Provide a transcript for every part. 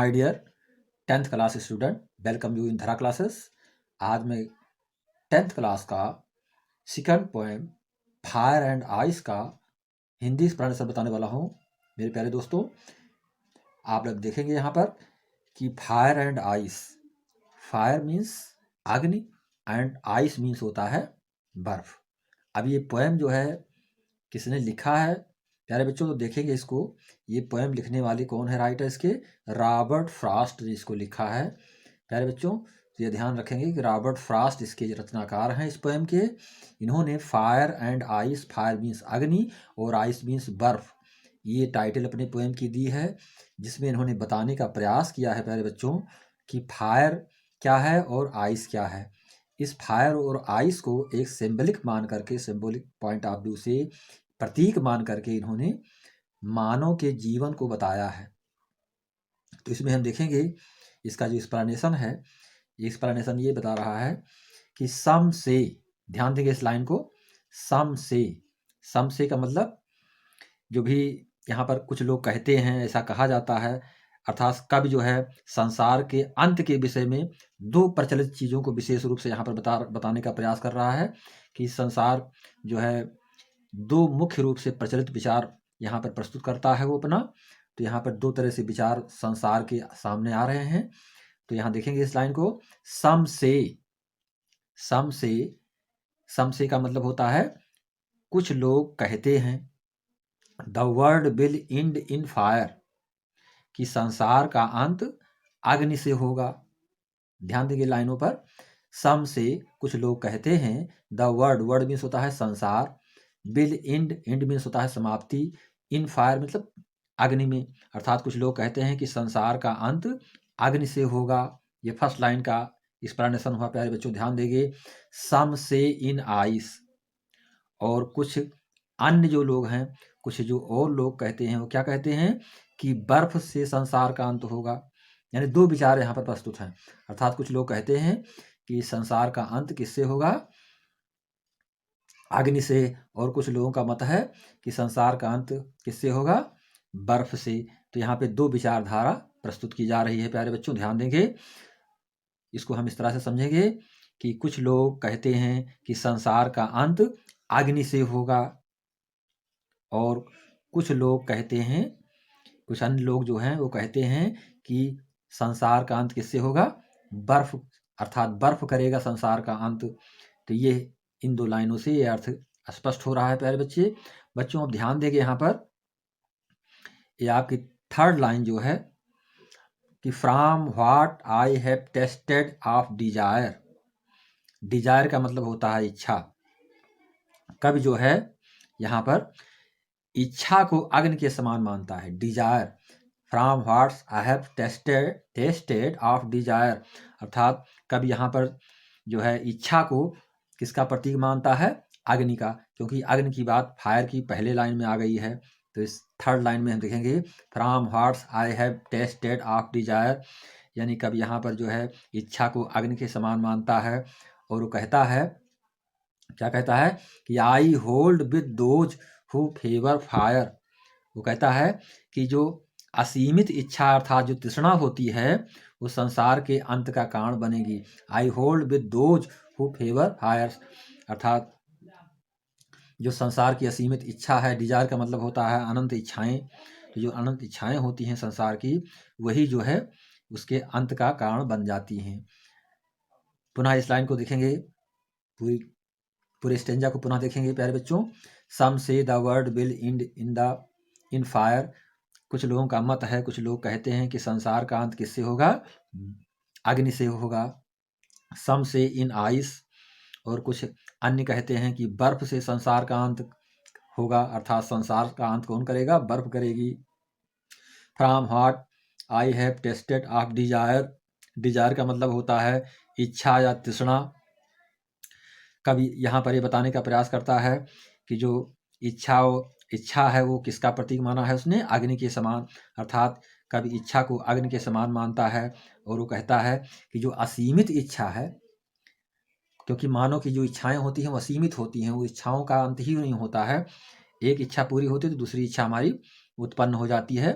My dear 10th class student, welcome you in Dhara classes. आज मैं 10th class का second poem Fire and Ice का Hindi explanation बताने वाला हूँ। मेरे प्यारे दोस्तों, आप लोग देखेंगे यहाँ पर कि fire and ice, fire means अग्नि एंड आइस मीन्स होता है बर्फ। अब ये पोएम जो है किसने लिखा है प्यारे बच्चों, तो देखेंगे इसको। ये पोएम लिखने वाले कौन है, राइटर इसके रॉबर्ट फ्रॉस्ट ने इसको लिखा है। प्यारे बच्चों, तो ये ध्यान रखेंगे कि रॉबर्ट फ्रॉस्ट इसके रचनाकार हैं इस पोएम के। इन्होंने fire and ice, fire means अग्नि और आइस मीन्स बर्फ, ये टाइटल अपने पोएम की दी है, जिसमें इन्होंने बताने का प्रयास किया है प्यारे बच्चों कि फायर क्या है और आइस क्या है। इस फायर और आइस को एक सिंबलिक मान करके, सिंबलिक पॉइंट ऑफ व्यू से, प्रतीक मान करके इन्होंने मानव के जीवन को बताया है। तो इसमें हम देखेंगे इसका जो एक्सप्लेनेशन है, ये एक्सप्लेनेशन ये बता रहा है कि सम से, ध्यान देंगे इस लाइन को, सम से का मतलब जो भी यहाँ पर कुछ लोग कहते हैं, ऐसा कहा जाता है, अर्थात कवि जो है संसार के अंत के विषय में दो प्रचलित चीज़ों को विशेष रूप से यहाँ पर बताने का प्रयास कर रहा है कि संसार जो है दो मुख्य रूप से प्रचलित विचार यहाँ पर प्रस्तुत करता है वो अपना। तो यहाँ पर दो तरह से विचार संसार के सामने आ रहे हैं। तो यहाँ देखेंगे इस लाइन को, सम से का मतलब होता है कुछ लोग कहते हैं, the world will and in fire, कि संसार का अंत अग्नि से होगा। ध्यान देंगे लाइनों पर, सम से कुछ लोग कहते हैं, द वर्ड मीन्स होता है संसार, विल एंड मीन्स होता है समाप्ति, इन फायर मतलब अग्नि में, अर्थात कुछ लोग कहते हैं कि संसार का अंत अग्नि से होगा। ये फर्स्ट लाइन का एक्सप्लेनेशन हुआ प्यारे बच्चों, ध्यान देंगे। सम से इन आइस, और कुछ अन्य जो लोग हैं, कुछ जो और लोग कहते हैं, वो क्या कहते हैं कि बर्फ से संसार का अंत होगा। यानी दो विचार यहाँ पर प्रस्तुत हैं, अर्थात कुछ लोग कहते हैं कि संसार का अंत किससे होगा, अग्नि से, और कुछ लोगों का मत है कि संसार का अंत किससे होगा, बर्फ से। तो यहाँ पे दो विचारधारा प्रस्तुत की जा रही है प्यारे बच्चों, ध्यान देंगे। इसको हम इस तरह से समझेंगे कि कुछ लोग कहते हैं कि संसार का अंत अग्नि से होगा, और कुछ लोग कहते हैं, कुछ अन्य लोग जो हैं वो कहते हैं कि संसार का अंत किससे होगा, बर्फ, अर्थात बर्फ करेगा संसार का अंत। तो ये इन दो लाइनों से ये अर्थ स्पष्ट हो रहा है प्यारे बच्चों। अब ध्यान देंगे यहाँ पर, ये आपकी थर्ड लाइन जो है कि from what I have tasted of desire, desire का मतलब होता है इच्छा। कवि जो है यहाँ पर इच्छा को अग्नि के समान मानता है, desire, from what's I have tasted of desire, अर्थात कवि यहाँ पर जो है इच्छा को किसका प्रतीक मानता है, अग्नि का, क्योंकि अग्नि की बात फायर की पहले लाइन में आ गई है। तो इस थर्ड लाइन में हम देखेंगे from what's I have tasted of Dzire, यानी कवि यहाँ पर जो है इच्छा को अग्नि के समान मानता है, और वो कहता है, क्या कहता है कि I hold with those who favour fire, वो कहता है कि जो असीमित इच्छा अर्थात जो तृष्णा होती है वो संसार के अंत का कारण बनेगी। I hold with those who favour fire, अर्थात जो संसार की असीमित इच्छा है, डिजायर का मतलब होता है अनंत इच्छाएं, तो जो अनंत इच्छाएं होती हैं संसार की, वही जो है उसके अंत का कारण बन जाती हैं। पुनः इस लाइन को देखेंगे, पूरे स्टेंजा को पुनः देखेंगे प्यारे बच्चों। सम से the world will and in fire, कुछ लोगों का मत है, कुछ लोग कहते हैं कि संसार का अंत किससे होगा, अग्नि से होगा। सम से इन आइस, और कुछ अन्य कहते हैं कि बर्फ से संसार का अंत होगा, अर्थात संसार का अंत कौन करेगा, बर्फ करेगी। From what I have tasted of desire, desire का मतलब होता है इच्छा या तृष्णा। कभी यहाँ पर ये बताने का प्रयास करता है कि जो इच्छा है वो किसका प्रतीक माना है उसने, अग्नि के समान, अर्थात कभी इच्छा को अग्नि के समान मानता है, और वो कहता है कि जो असीमित इच्छा है, क्योंकि मानव की जो इच्छाएं होती हैं वो असीमित होती हैं, वो इच्छाओं का अंत ही नहीं होता है, एक इच्छा पूरी होती है तो दूसरी इच्छा हमारी उत्पन्न हो जाती है।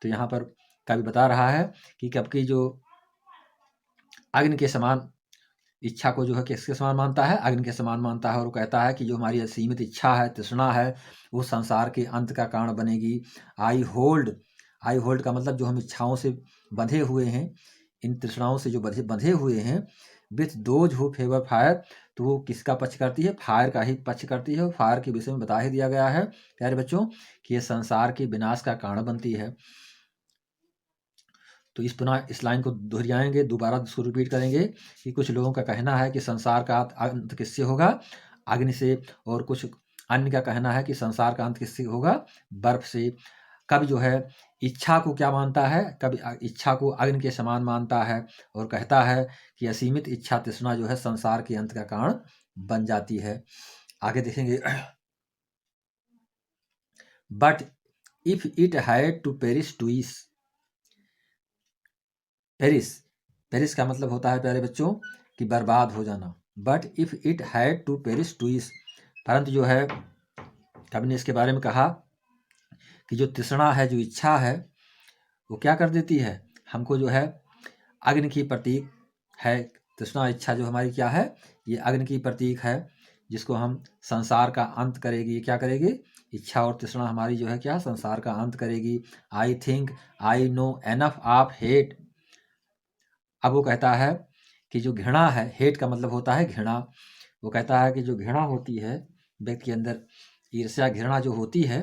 तो यहाँ पर कवि बता रहा है कि कब की जो अग्नि के समान इच्छा को जो है किसके समान मानता है, अग्नि के समान मानता है। और वो कहता है कि जो हमारी असीमित इच्छा है, तृष्णा है, वो संसार के अंत का कारण बनेगी। आई होल्ड का मतलब जो हम इच्छाओं से बंधे हुए हैं, इन तृष्णाओं से जो बंधे हुए हैं, with those who favour fire, तो वो किसका पक्ष करती है, फायर का ही पक्ष करती है। फायर के विषय में बता ही दिया गया है प्यारे बच्चों कि ये संसार के विनाश का कारण बनती है। तो पुनः इस लाइन को दोहराएंगे, दोबारा इसको रिपीट करेंगे कि कुछ लोगों का कहना है कि संसार का अंत किससे होगा, अग्नि से, और कुछ अन्य का कहना है कि संसार का अंत किससे होगा, बर्फ से। कभी जो है इच्छा को क्या मानता है, कभी इच्छा को अग्नि के समान मानता है और कहता है कि असीमित इच्छा तृष्णा जो है संसार के अंत का कारण बन जाती है। आगे देखेंगे, but if it had to perish twice, perish का मतलब होता है प्यारे बच्चों कि बर्बाद हो जाना। But if it had to perish twice, परंतु जो है कवि ने इसके बारे में कहा कि जो तृष्णा है, जो इच्छा है, वो क्या कर देती है, हमको जो है अग्नि की प्रतीक है। तृष्णा इच्छा जो हमारी क्या है, ये अग्नि की प्रतीक है, जिसको हम संसार का अंत करेगी। ये क्या करेगी, इच्छा और तृष्णा हमारी जो है क्या, संसार का अंत करेगी। I think I know enough of hate. अब वो कहता है कि जो घृणा है, हेट का मतलब होता है घृणा, वो कहता है कि जो घृणा होती है व्यक्ति के अंदर, ईर्ष्या घृणा जो होती है,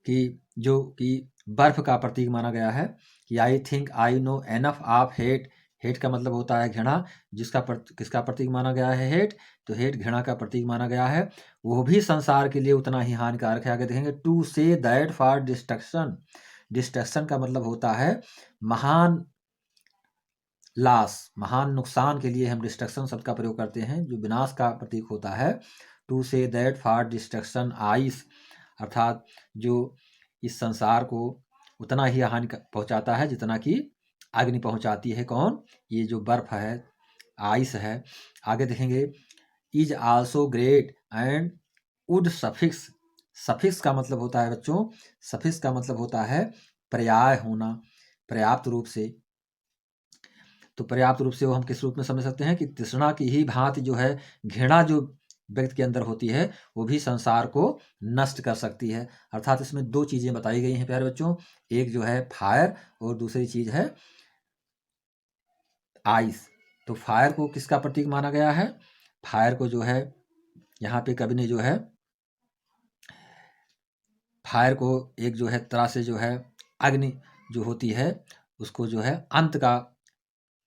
कि जो कि बर्फ का प्रतीक माना गया है कि I think I know enough of hate. Hate का मतलब होता है घृणा, किसका प्रतीक माना गया है, हेट। तो हेट घृणा का प्रतीक माना गया है, वो भी संसार के लिए उतना ही हानिकारक है। आगे देखेंगे, to say that for destruction. Destruction का मतलब होता है महान लॉस, महान नुकसान के लिए हम डिस्ट्रक्शन शब्द का प्रयोग करते हैं, जो विनाश का प्रतीक होता है। To say that for destruction ice, अर्थात जो इस संसार को उतना ही हानि पहुंचाता है जितना कि अग्नि पहुंचाती है। कौन, ये जो बर्फ है, आइस है। आगे देखेंगे, is also great and would suffix. Suffix का मतलब होता है बच्चों, सफिक्स का मतलब होता है पर्याय होना, पर्याप्त रूप से। तो पर्याप्त रूप से वो हम किस रूप में समझ सकते हैं कि तृष्णा की ही भांति जो है घृणा जो व्यक्ति के अंदर होती है, वो भी संसार को नष्ट कर सकती है। अर्थात इसमें दो चीजें बताई गई हैं प्यारे बच्चों, एक जो है फायर और दूसरी चीज है आइस। तो फायर को किसका प्रतीक माना गया है, फायर को जो है यहाँ पे कवि ने जो है फायर को एक जो है तरह से जो है अग्नि जो होती है उसको जो है अंत का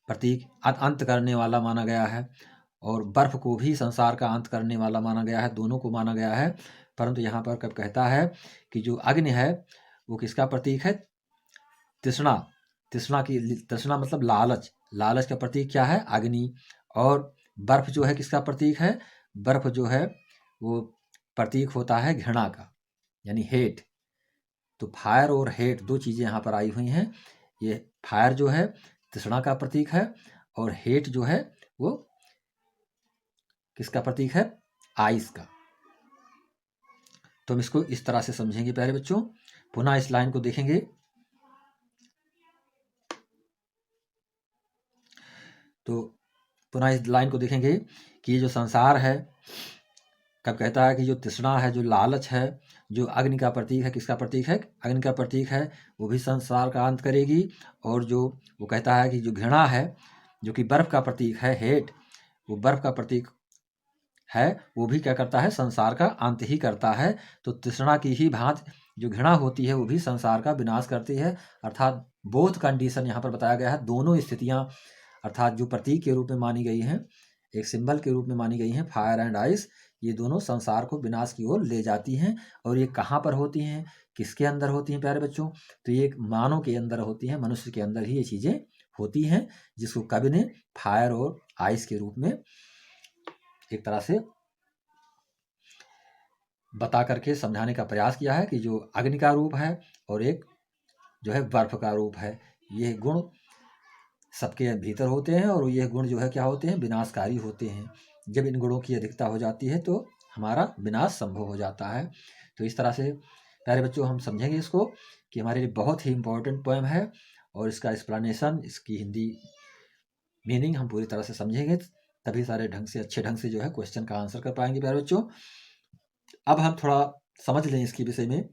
प्रतीक, अंत करने वाला माना गया है, और बर्फ को भी संसार का अंत करने वाला माना गया है, दोनों को माना गया है। परंतु यहाँ पर कब कहता है कि जो अग्नि है वो किसका प्रतीक है, तृष्णा। तृष्णा मतलब लालच, लालच का प्रतीक क्या है, अग्नि। और बर्फ जो है किसका प्रतीक है, बर्फ जो है वो प्रतीक होता है घृणा का, यानी हेट। तो फायर और हेट दो चीजें यहाँ पर आई हुई हैं। ये फायर जो है तृष्णा का प्रतीक है, और हेट जो है वो किसका प्रतीक है, आइस का। तो हम इसको इस तरह से समझेंगे प्यारे बच्चों। पुनः इस लाइन को देखेंगे, तो पुनः इस लाइन को देखेंगे कि ये जो संसार है, कब कहता है कि जो तृष्णा है, जो लालच है, जो अग्नि का प्रतीक है, किसका प्रतीक है, अग्नि का प्रतीक है, वो भी संसार का अंत करेगी। और जो वो कहता है कि जो घृणा है, जो कि बर्फ का प्रतीक है, हेट, वो बर्फ का प्रतीक है, वो भी क्या करता है, संसार का अंत ही करता है। तो तृष्णा की ही भांति जो घृणा होती है वो भी संसार का विनाश करती है। अर्थात बोथ कंडीशन यहाँ पर बताया गया है, दोनों स्थितियां, अर्थात जो प्रतीक के रूप में मानी गई हैं, एक सिंबल के रूप में मानी गई हैं, फायर एंड आइस, ये दोनों संसार को विनाश की ओर ले जाती हैं। और ये कहाँ पर होती हैं, किसके अंदर होती हैं प्यारे बच्चों, तो ये मानव के अंदर होती हैं, मनुष्य के अंदर ही ये चीजें होती हैं, जिसको कवि ने फायर और आइस के रूप में एक तरह से बता करके समझाने का प्रयास किया है कि जो अग्नि का रूप है और एक जो है बर्फ का रूप है, ये गुण सबके भीतर होते हैं, और ये गुण जो है क्या होते हैं, विनाशकारी होते हैं। जब इन गुणों की अधिकता हो जाती है तो हमारा विनाश संभव हो जाता है। तो इस तरह से प्यारे बच्चों हम समझेंगे इसको कि हमारे लिए बहुत ही इम्पोर्टेंट पोएम है और इसका एक्सप्लेनेशन, इसकी हिंदी मीनिंग हम पूरी तरह से समझेंगे, तभी सारे ढंग से अच्छे ढंग से जो है क्वेश्चन का आंसर कर पाएंगे प्यारे बच्चों। अब हम थोड़ा समझ लें इसके विषय में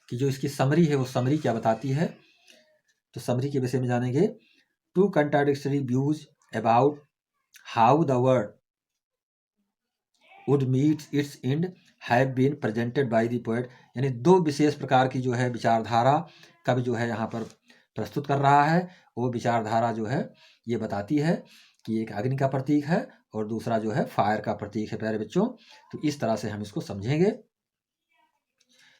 कि जो इसकी समरी है वो समरी क्या बताती है। तो समरी के विषय में जानेंगे। Two contradictory views about how the world would meet its end have been presented by the poet, यानी दो विशेष प्रकार की जो है विचारधारा कवि जो है यहाँ पर प्रस्तुत कर रहा है। वो विचारधारा जो है ये बताती है कि एक अग्नि का प्रतीक है और दूसरा जो है फायर का प्रतीक है प्यारे बच्चों। तो इस तरह से हम इसको समझेंगे।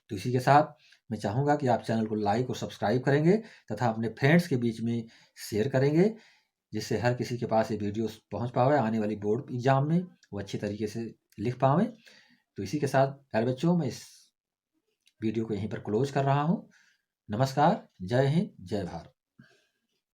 तो इसी के साथ मैं चाहूँगा कि आप चैनल को लाइक और सब्सक्राइब करेंगे तथा अपने फ्रेंड्स के बीच में शेयर करेंगे, जिससे हर किसी के पास ये वीडियो पहुँच पावे, आने वाली बोर्ड एग्जाम में वो अच्छी तरीके से लिख पावें। तो इसी के साथ प्यारे बच्चों मैं इस वीडियो को यहीं पर क्लोज कर रहा हूँ। नमस्कार, जय हिंद, जय भारत।